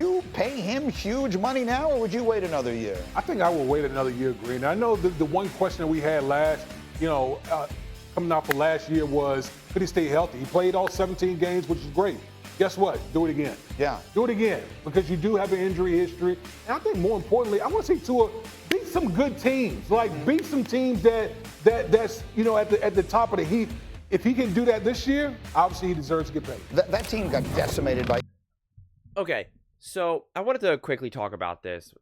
You pay him huge money now, or would you wait another year? I think I will wait another year, Green. I know the one question that we had coming off of last year was, could he stay healthy? He played all 17 games, which is great. Guess what? Do it again. Yeah. Do it again, because you do have an injury history. And I think more importantly, I want to see Tua beat some good teams. Like, beat some teams that's at the top of the heap. If he can do that this year, obviously he deserves to get paid. That team got decimated by. Okay, so I wanted to quickly talk about this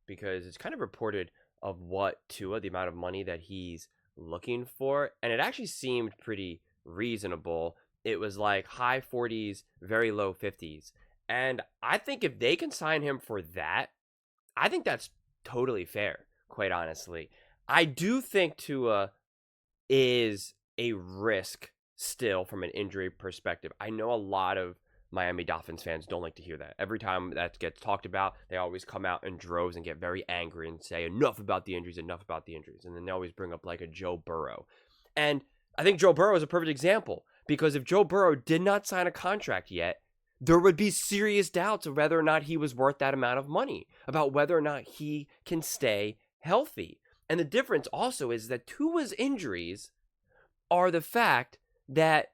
because it's kind of reported of what Tua, the amount of money that he's looking for, and it actually seemed pretty reasonable. It was like high 40s, very low 50s. And I think if they can sign him for that, I think that's totally fair, quite honestly. I do think Tua is a risk still from an injury perspective. I know a lot of Miami Dolphins fans don't like to hear that. Every time that gets talked about, they always come out in droves and get very angry and say, enough about the injuries, enough about the injuries. And then they always bring up like a Joe Burrow. And I think Joe Burrow is a perfect example, because if Joe Burrow did not sign a contract yet, there would be serious doubts of whether or not he was worth that amount of money, about whether or not he can stay healthy. And the difference also is that Tua's injuries are the fact that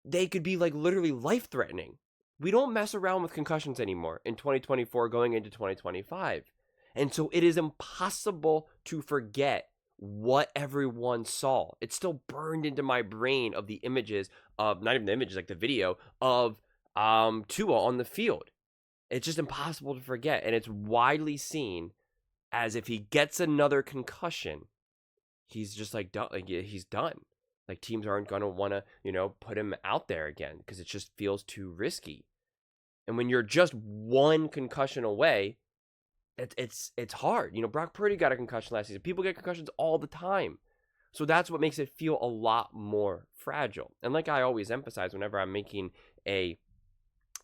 they could be like literally life-threatening. We don't mess around with concussions anymore in 2024 going into 2025. And so it is impossible to forget what everyone saw. It's still burned into my brain of the images of, not even the images, like the video of Tua on the field. It's just impossible to forget. And it's widely seen as if he gets another concussion, he's just like done. Like, he's done. Like, teams aren't going to want to, put him out there again because it just feels too risky. And when you're just one concussion away, it's hard. Brock Purdy got a concussion last season. People get concussions all the time. So that's what makes it feel a lot more fragile. And like I always emphasize whenever I'm making a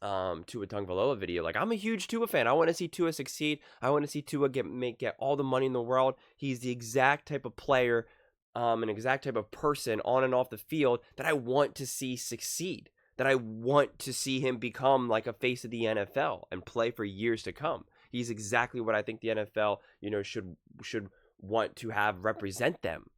Tua Tagovailoa video, like, I'm a huge Tua fan. I want to see Tua succeed. I want to see Tua get all the money in the world. He's the exact type of player, an exact type of person on and off the field that I want to see succeed, that I want to see him become like a face of the NFL and play for years to come. He's exactly what I think the NFL, should want to have represent them.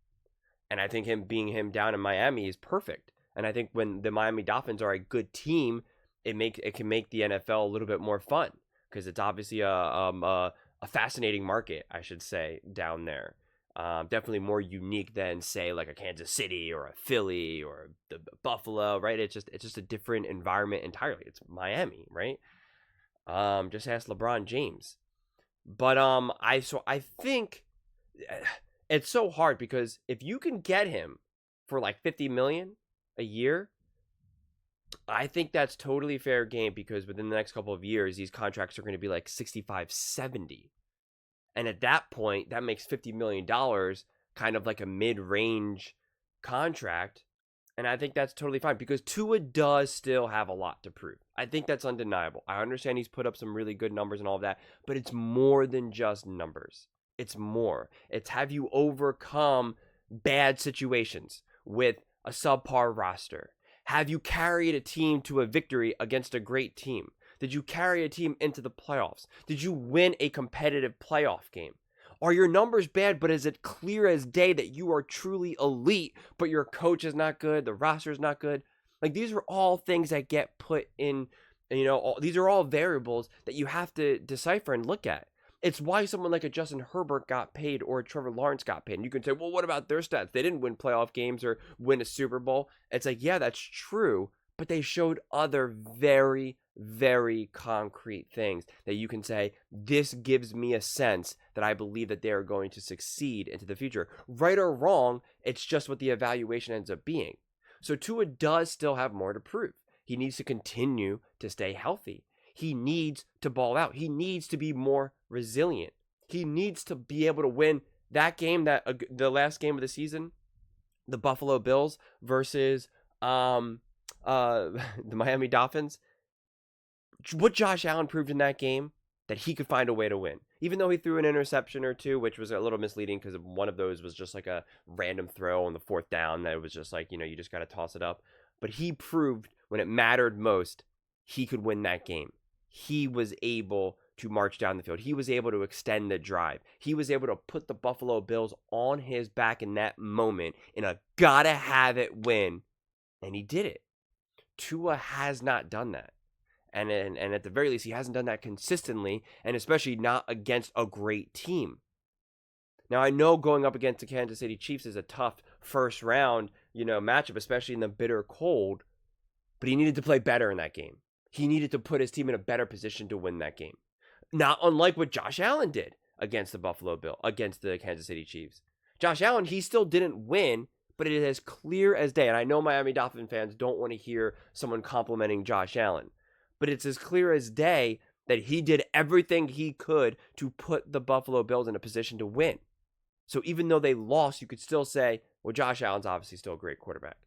And I think him down in Miami is perfect. And I think when the Miami Dolphins are a good team, it can make the NFL a little bit more fun, because it's obviously a fascinating market, I should say, down there. Definitely more unique than, say, like a Kansas City or a Philly or the Buffalo, right? It's just a different environment entirely. It's Miami, right? Just ask LeBron James. But I think it's so hard, because if you can get him for like $50 million a year, I think that's totally fair game, because within the next couple of years, these contracts are going to be like 65, 70. And at that point, that makes $50 million kind of like a mid-range contract. And I think that's totally fine, because Tua does still have a lot to prove. I think that's undeniable. I understand he's put up some really good numbers and all of that, but it's more than just numbers. It's more. It's, have you overcome bad situations with a subpar roster? Have you carried a team to a victory against a great team? Did you carry a team into the playoffs? Did you win a competitive playoff game? Are your numbers bad, but is it clear as day that you are truly elite, but your coach is not good, the roster is not good? Like, these are all things that get put in, these are all variables that you have to decipher and look at. It's why someone like a Justin Herbert got paid, or a Trevor Lawrence got paid. And you can say, well, what about their stats? They didn't win playoff games or win a Super Bowl. It's like, yeah, that's true, but they showed other very, very concrete things that you can say, this gives me a sense that I believe that they are going to succeed into the future. Right or wrong, it's just what the evaluation ends up being. So Tua does still have more to prove. He needs to continue to stay healthy. He needs to ball out. He needs to be more resilient. He needs to be able to win that game, the last game of the season, the Buffalo Bills versus the Miami Dolphins. What Josh Allen proved in that game, that he could find a way to win. Even though he threw an interception or two, which was a little misleading, because one of those was just like a random throw on the fourth down that it was just like, you just got to toss it up. But he proved when it mattered most, he could win that game. he was able to march down the field. He was able to extend the drive. He was able to put the Buffalo Bills on his back in that moment in a gotta-have-it win, and he did it. Tua has not done that. And at the very least, he hasn't done that consistently, and especially not against a great team. Now, I know going up against the Kansas City Chiefs is a tough first round, matchup, especially in the bitter cold, but he needed to play better in that game. He needed to put his team in a better position to win that game. Not unlike what Josh Allen did against against the Kansas City Chiefs. Josh Allen, he still didn't win, but it is as clear as day. And I know Miami Dolphins fans don't want to hear someone complimenting Josh Allen, but it's as clear as day that he did everything he could to put the Buffalo Bills in a position to win. So even though they lost, you could still say, well, Josh Allen's obviously still a great quarterback.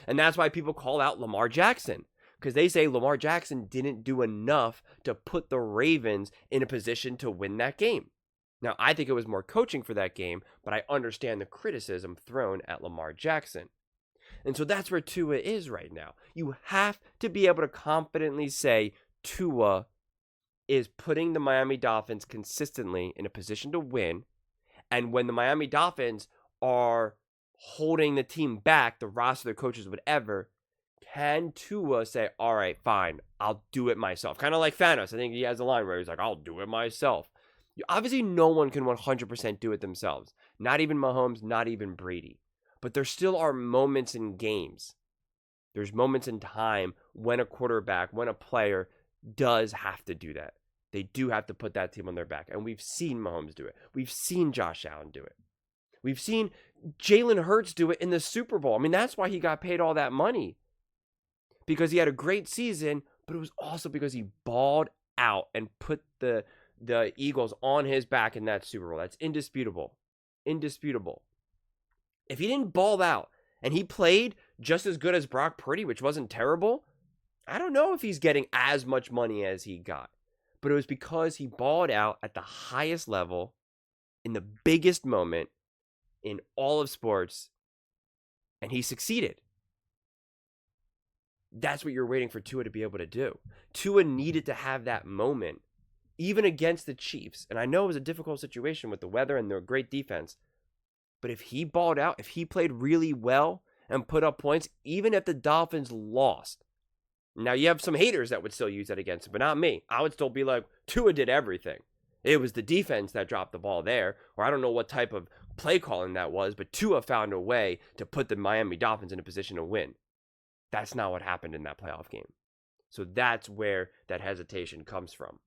And that's why people call out Lamar Jackson, because they say Lamar Jackson didn't do enough to put the Ravens in a position to win that game. Now, I think it was more coaching for that game, but I understand the criticism thrown at Lamar Jackson. And so that's where Tua is right now. You have to be able to confidently say Tua is putting the Miami Dolphins consistently in a position to win. And when the Miami Dolphins are holding the team back, the roster, the coaches, whatever, can Tua say, all right, fine, I'll do it myself? Kind of like Thanos. I think he has a line where he's like, I'll do it myself. Obviously, no one can 100% do it themselves. Not even Mahomes, not even Brady. But there still are moments in games. There's moments in time when a quarterback, when a player does have to do that. They do have to put that team on their back. And we've seen Mahomes do it. We've seen Josh Allen do it. We've seen Jalen Hurts do it in the Super Bowl. I mean, that's why he got paid all that money. Because he had a great season, but it was also because he balled out and put the Eagles on his back in that Super Bowl. That's indisputable. Indisputable. If he didn't ball out and he played just as good as Brock Purdy, which wasn't terrible, I don't know if he's getting as much money as he got. But it was because he balled out at the highest level in the biggest moment in all of sports, and he succeeded. That's what you're waiting for Tua to be able to do. Tua needed to have that moment, even against the Chiefs. And I know it was a difficult situation with the weather and their great defense. But if he balled out, if he played really well and put up points, even if the Dolphins lost. Now, you have some haters that would still use that against him, but not me. I would still be like, Tua did everything. It was the defense that dropped the ball there, or I don't know what type of play calling that was, but Tua found a way to put the Miami Dolphins in a position to win. That's not what happened in that playoff game. So that's where that hesitation comes from.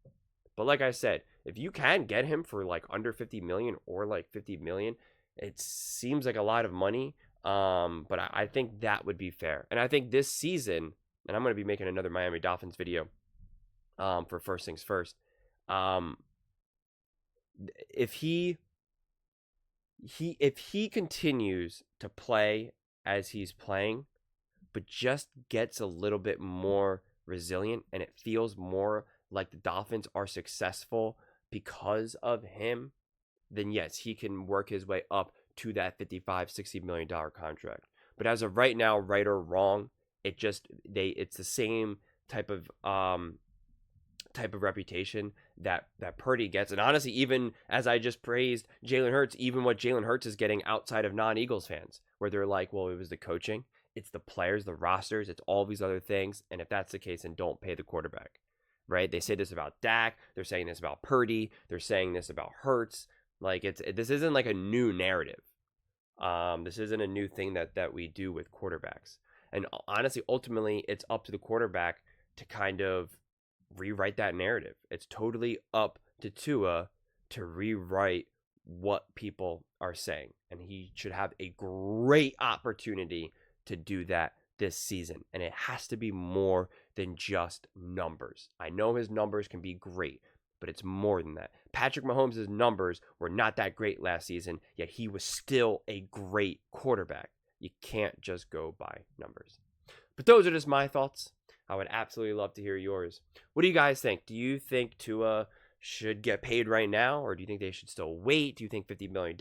But like I said, if you can get him for like under 50 million or like 50 million, it seems like a lot of money. But I think that would be fair. And I think this season, and I'm going to be making another Miami Dolphins video for First Things First. If he continues to play as he's playing, but just gets a little bit more resilient and it feels more like the Dolphins are successful because of him, then yes, he can work his way up to that $55-60 million contract. But as of right now, right or wrong, it's the same type of reputation that Purdy gets. And honestly, even as I just praised Jalen Hurts, even what Jalen Hurts is getting outside of non-Eagles fans, where they're like, well, it was the coaching, it's the players, the rosters, it's all these other things. And if that's the case, then don't pay the quarterback, right? They say this about Dak. They're saying this about Purdy. They're saying this about Hurts. Like this isn't like a new narrative. This isn't a new thing that we do with quarterbacks. And honestly, ultimately, it's up to the quarterback to kind of rewrite that narrative. It's totally up to Tua to rewrite what people are saying. And he should have a great opportunity to do that this season. And it has to be more than just numbers. I know his numbers can be great, but it's more than that. Patrick Mahomes' numbers were not that great last season, yet he was still a great quarterback. You can't just go by numbers. But those are just my thoughts. I would absolutely love to hear yours. What do you guys think? Do you think Tua should get paid right now, or do you think they should still wait? Do you think $50 million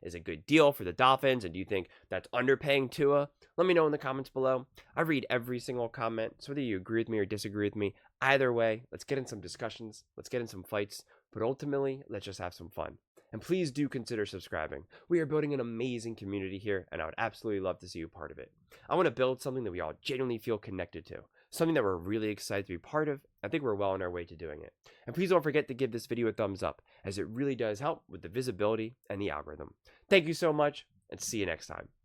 is a good deal for the Dolphins, and do you think that's underpaying Tua? Let me know in the comments below. I read every single comment, so whether you agree with me or disagree with me, either way, let's get in some discussions, let's get in some fights, but ultimately, let's just have some fun. And please do consider subscribing. We are building an amazing community here, and I would absolutely love to see you part of it. I want to build something that we all genuinely feel connected to, something that we're really excited to be part of. I think we're well on our way to doing it. And please don't forget to give this video a thumbs up, as it really does help with the visibility and the algorithm. Thank you so much, and see you next time.